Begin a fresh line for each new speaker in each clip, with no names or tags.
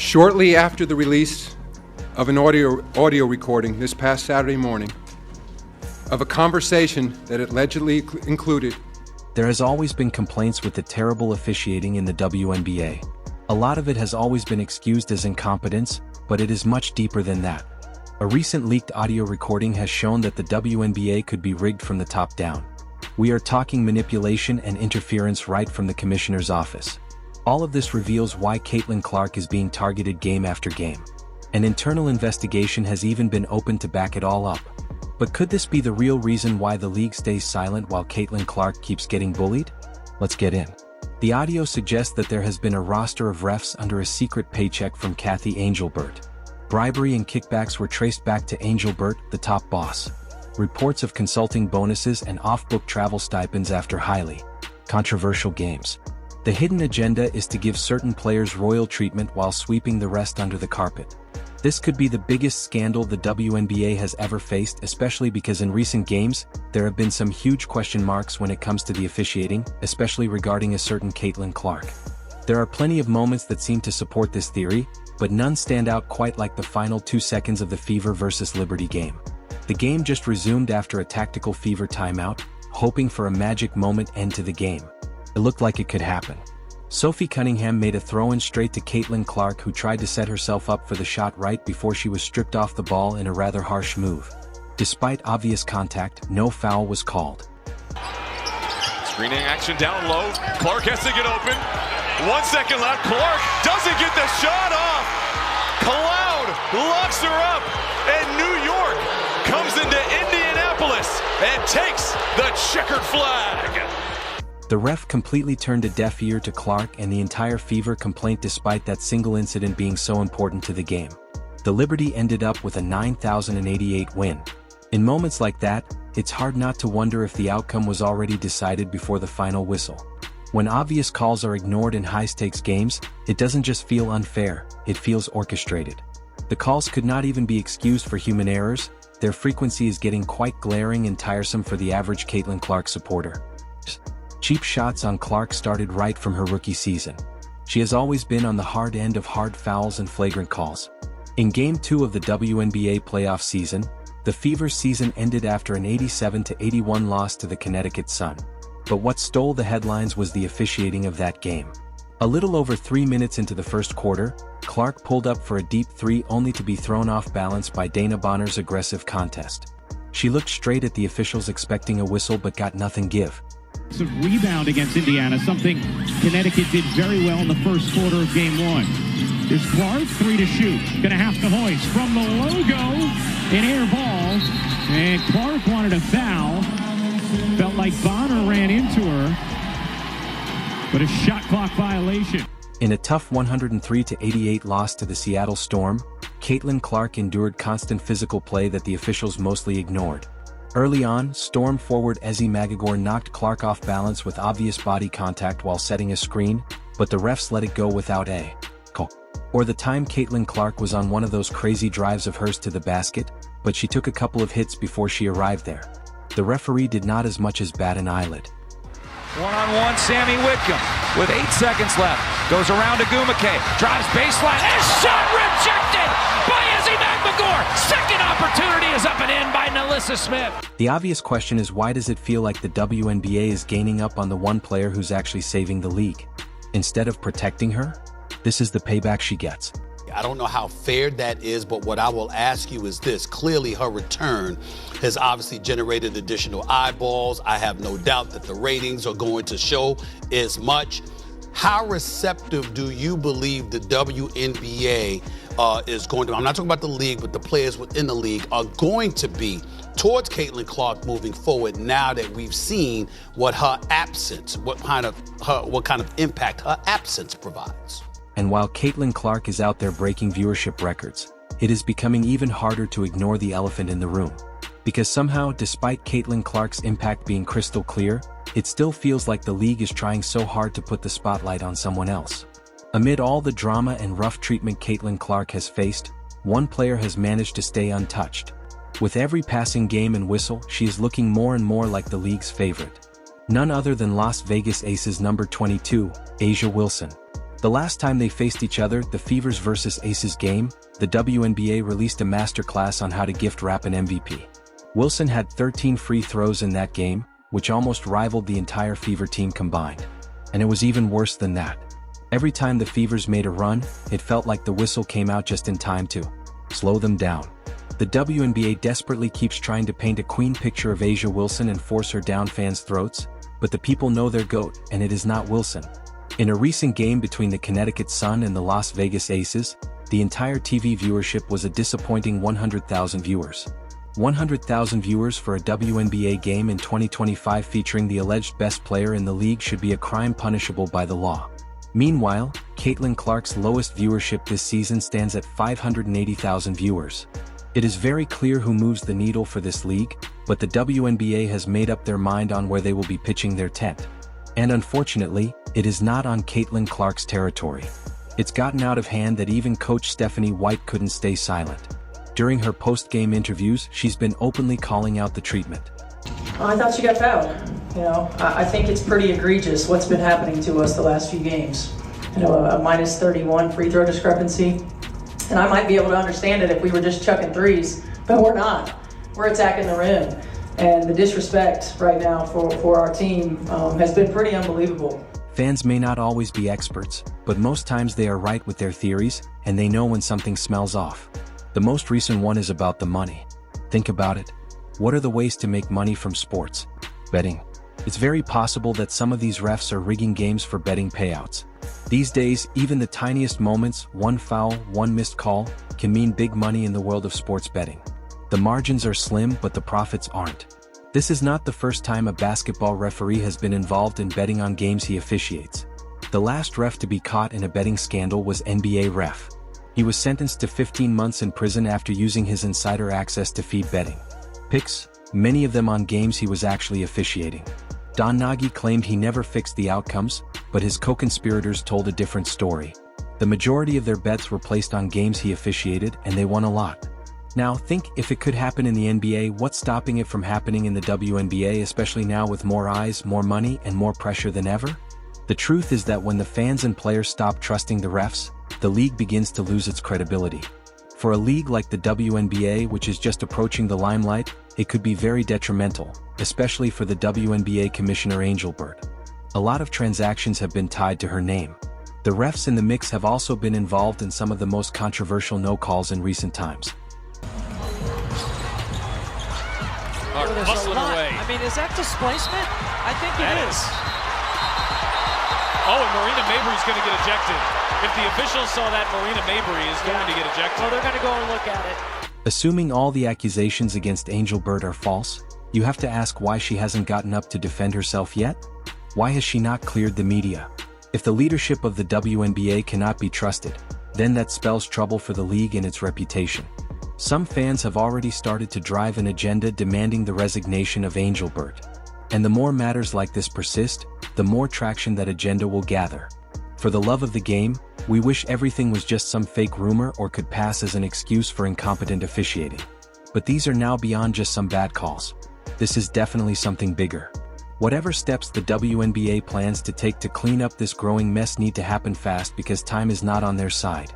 Shortly after the release of an audio recording this past Saturday morning of a conversation that allegedly included.
There has always been complaints with the terrible officiating in the WNBA. A lot of it has always been excused as incompetence, but it is much deeper than that. A recent leaked audio recording has shown that the WNBA could be rigged from the top down. We are talking manipulation and interference right from the commissioner's office. All of this reveals why Caitlin Clark is being targeted game after game. An internal investigation has even been opened to back it all up. But could this be the real reason why the league stays silent while Caitlin Clark keeps getting bullied? Let's get in. The audio suggests that there has been a roster of refs under a secret paycheck from Kathy Angelbert. Bribery and kickbacks were traced back to Angelbert, the top boss. Reports of consulting bonuses and off-book travel stipends after highly controversial games. The hidden agenda is to give certain players royal treatment while sweeping the rest under the carpet. This could be the biggest scandal the WNBA has ever faced, especially because in recent games, there have been some huge question marks when it comes to the officiating, especially regarding a certain Caitlin Clark. There are plenty of moments that seem to support this theory, but none stand out quite like the final 2 seconds of the Fever vs. Liberty game. The game just resumed after a tactical Fever timeout, hoping for a magic moment end to the game. It looked like it could happen. Sophie Cunningham made a throw-in straight to Caitlin Clark, who tried to set herself up for the shot right before she was stripped off the ball in a rather harsh move. Despite obvious contact, no foul was called.
Screening action down low. Clark has to get open. 1 second left. Clark doesn't get the shot off. Cloud locks her up. And New York comes into Indianapolis and takes the checkered flag.
The ref completely turned a deaf ear to Clark and the entire Fever complaint despite that single incident being so important to the game. The Liberty ended up with a 9,088 win. In moments like that, it's hard not to wonder if the outcome was already decided before the final whistle. When obvious calls are ignored in high-stakes games, it doesn't just feel unfair, it feels orchestrated. The calls could not even be excused for human errors. Their frequency is getting quite glaring and tiresome for the average Caitlin Clark supporter. Cheap shots on Clark started right from her rookie season. She has always been on the hard end of hard fouls and flagrant calls. In Game 2 of the WNBA playoff season, the Fever's season ended after an 87-81 loss to the Connecticut Sun. But what stole the headlines was the officiating of that game. A little over 3 minutes into the first quarter, Clark pulled up for a deep three only to be thrown off balance by Dana Bonner's aggressive contest. She looked straight at the officials expecting a whistle but got nothing give.
It's a rebound against Indiana, something Connecticut did very well in the first quarter of Game 1. Here's Clark, 3 to shoot. Gonna have to hoist from the logo, an air ball, and Clark wanted a foul. Felt like Bonner ran into her, but a shot clock violation.
In a tough 103-88 loss to the Seattle Storm, Caitlin Clark endured constant physical play that the officials mostly ignored. Early on, Storm forward Ezzy Magagor knocked Clark off balance with obvious body contact while setting a screen, but the refs let it go without a call. Or the time Caitlin Clark was on one of those crazy drives of hers to the basket, but she took a couple of hits before she arrived there. The referee did not as much as bat an eyelid.
One-on-one, Sammy Whitcomb with 8 seconds left. Goes around to Gumake, drives baseline, and shot rejected by Ezzy Magagor. Second opportunity is up and in by Nalissa Smith.
The obvious question is, why does it feel like the WNBA is gaining up on the one player who's actually saving the league? Instead of protecting her, this is the payback she gets.
I don't know how fair that is, but what I will ask you is this. Clearly, her return has obviously generated additional eyeballs. I have no doubt that the ratings are going to show as much. How receptive do you believe the WNBA is going to, I'm not talking about the league, but the players within the league are going to be towards Caitlin Clark moving forward now that we've seen what her absence, what kind of impact her absence provides?
And while Caitlin Clark is out there breaking viewership records, it is becoming even harder to ignore the elephant in the room. Because somehow, despite Caitlin Clark's impact being crystal clear, it still feels like the league is trying so hard to put the spotlight on someone else. Amid all the drama and rough treatment Caitlin Clark has faced, one player has managed to stay untouched. With every passing game and whistle, she is looking more and more like the league's favorite. None other than Las Vegas Aces number 22, A'ja Wilson. The last time they faced each other, the Fevers vs Aces game, the WNBA released a masterclass on how to gift wrap an MVP. Wilson had 13 free throws in that game, which almost rivaled the entire Fever team combined. And it was even worse than that. Every time the Fevers made a run, it felt like the whistle came out just in time to slow them down. The WNBA desperately keeps trying to paint a queen picture of A'ja Wilson and force her down fans' throats, but the people know their GOAT, and it is not Wilson. In a recent game between the Connecticut Sun and the Las Vegas Aces, the entire TV viewership was a disappointing 100,000 viewers. 100,000 viewers for a WNBA game in 2025 featuring the alleged best player in the league should be a crime punishable by the law. Meanwhile, Caitlin Clark's lowest viewership this season stands at 580,000 viewers. It is very clear who moves the needle for this league, but the WNBA has made up their mind on where they will be pitching their tent. And unfortunately, it is not on Caitlin Clark's territory. It's gotten out of hand that even coach Stephanie White couldn't stay silent. During her post-game interviews, she's been openly calling out the treatment.
I thought she got fouled. I think it's pretty egregious what's been happening to us the last few games. A minus 31 free throw discrepancy. And I might be able to understand it if we were just chucking threes, but we're not. We're attacking the rim. And the disrespect right now for our team has been pretty unbelievable.
Fans may not always be experts, but most times they are right with their theories, and they know when something smells off. The most recent one is about the money. Think about it. What are the ways to make money from sports? Betting. It's very possible that some of these refs are rigging games for betting payouts. These days, even the tiniest moments, one foul, one missed call, can mean big money in the world of sports betting. The margins are slim, but the profits aren't. This is not the first time a basketball referee has been involved in betting on games he officiates. The last ref to be caught in a betting scandal was NBA ref. He was sentenced to 15 months in prison after using his insider access to feed betting picks, many of them on games he was actually officiating. Don Nagy claimed he never fixed the outcomes, but his co-conspirators told a different story. The majority of their bets were placed on games he officiated, and they won a lot. Now think, if it could happen in the NBA, what's stopping it from happening in the WNBA, especially now with more eyes, more money, and more pressure than ever? The truth is that when the fans and players stop trusting the refs, the league begins to lose its credibility. For a league like the WNBA, which is just approaching the limelight, it could be very detrimental, especially for the WNBA Commissioner Angelbert. A lot of transactions have been tied to her name. The refs in the mix have also been involved in some of the most controversial no-calls in recent times.
Hustling away.
I mean, is that displacement? I think it is.
Oh, and Marina Mabry's going to get ejected. If the officials saw that, Marina Mabry is going to get ejected.
Well, they're going to go and look at it.
Assuming all the accusations against Angelbert are false, you have to ask why she hasn't gotten up to defend herself yet? Why has she not cleared the media? If the leadership of the WNBA cannot be trusted, then that spells trouble for the league and its reputation. Some fans have already started to drive an agenda demanding the resignation of Angelbert. And the more matters like this persist, the more traction that agenda will gather. For the love of the game, we wish everything was just some fake rumor or could pass as an excuse for incompetent officiating. But these are now beyond just some bad calls. This is definitely something bigger. Whatever steps the WNBA plans to take to clean up this growing mess need to happen fast, because time is not on their side.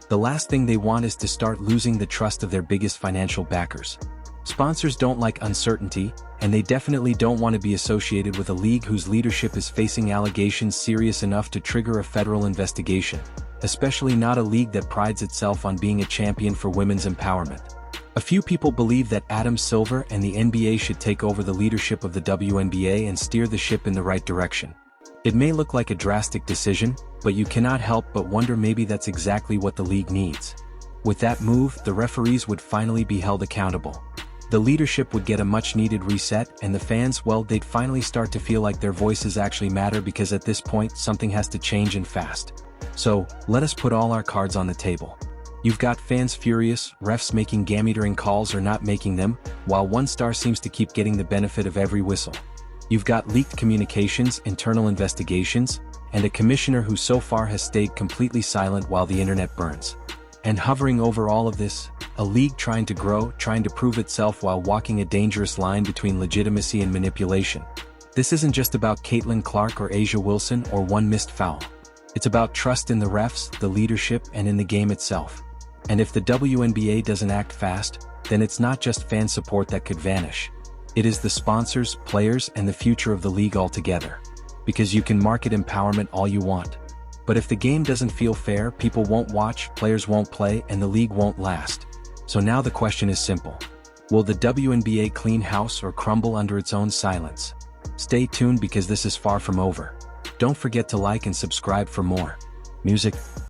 The last thing they want is to start losing the trust of their biggest financial backers. Sponsors don't like uncertainty, and they definitely don't want to be associated with a league whose leadership is facing allegations serious enough to trigger a federal investigation, especially not a league that prides itself on being a champion for women's empowerment. A few people believe that Adam Silver and the NBA should take over the leadership of the WNBA and steer the ship in the right direction. It may look like a drastic decision, but you cannot help but wonder maybe that's exactly what the league needs. With that move, the referees would finally be held accountable. The leadership would get a much-needed reset, and the fans, well, they'd finally start to feel like their voices actually matter, because at this point, something has to change and fast. So, let us put all our cards on the table. You've got fans furious, refs making game-altering calls or not making them, while one star seems to keep getting the benefit of every whistle. You've got leaked communications, internal investigations, and a commissioner who so far has stayed completely silent while the internet burns. And hovering over all of this, a league trying to grow, trying to prove itself while walking a dangerous line between legitimacy and manipulation. This isn't just about Caitlin Clark or A'ja Wilson or one missed foul. It's about trust in the refs, the leadership, and in the game itself. And if the WNBA doesn't act fast, then it's not just fan support that could vanish. It is the sponsors, players, and the future of the league altogether. Because you can market empowerment all you want. But if the game doesn't feel fair, people won't watch, players won't play, and the league won't last. So now the question is simple. Will the WNBA clean house or crumble under its own silence? Stay tuned because this is far from over. Don't forget to like and subscribe for more music,